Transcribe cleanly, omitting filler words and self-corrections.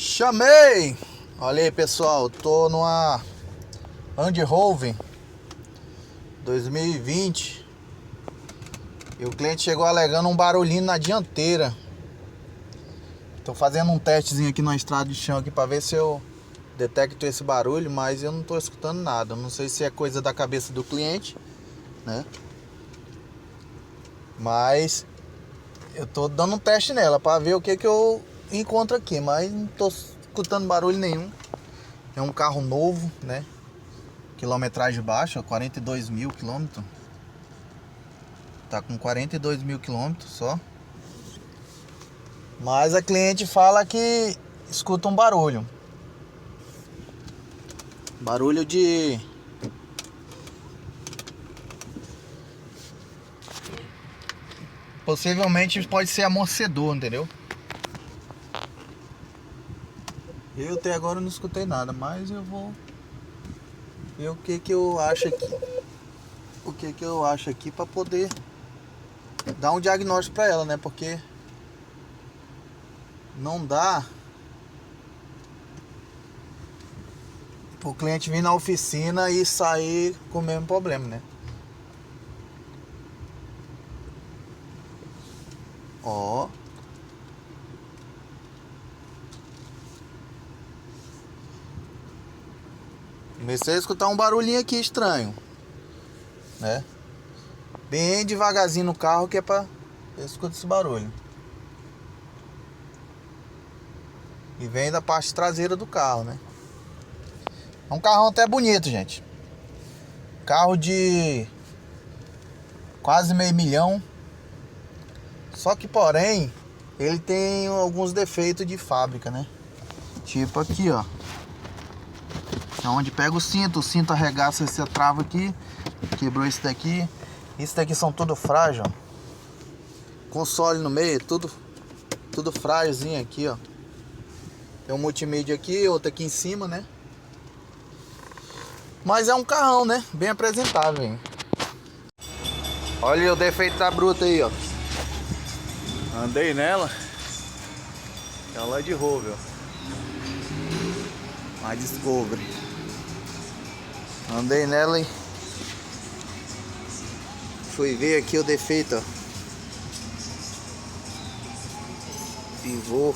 Chamei! Olha aí, pessoal, tô numa Land Rover 2020 e o cliente chegou alegando um barulhinho na dianteira. Tô fazendo um testezinho aqui na estrada de chão aqui pra ver se eu detecto esse barulho, mas eu não tô escutando nada. Não sei se é coisa da cabeça do cliente, né? Mas eu tô dando um teste nela pra ver o que eu encontro aqui, mas não tô escutando barulho nenhum. É um carro novo, né? Quilometragem baixa, 42 mil quilômetros. Tá com 42 mil quilômetros só. Mas a cliente fala que escuta um barulho. Barulho de... Possivelmente pode ser amortecedor, entendeu? Eu até agora não escutei nada, mas eu vou ver o que eu acho aqui. O que eu acho aqui pra poder dar um diagnóstico pra ela, né? Porque não dá pro cliente vir na oficina e sair com o mesmo problema, né? Ó. Comecei a escutar um barulhinho aqui estranho, né? Bem devagarzinho no carro, que é pra eu escutar esse barulho. E vem da parte traseira do carro, né? É um carrão até bonito, gente. Carro de quase meio milhão. Só que, porém, ele tem alguns defeitos de fábrica, né? Tipo aqui, ó. É onde pega o cinto arregaça essa trava aqui. Quebrou esse daqui. Isso daqui são tudo frágil, ó. Console no meio, tudo frágilzinho aqui, ó. Tem um multimídia aqui, outro aqui em cima, né? Mas é um carrão, né? Bem apresentável, hein? Olha o defeito da bruta aí, ó. Andei nela. É uma Land Rover, ó. Uma Discovery. Andei nela e fui ver aqui o defeito, ó. Pivô.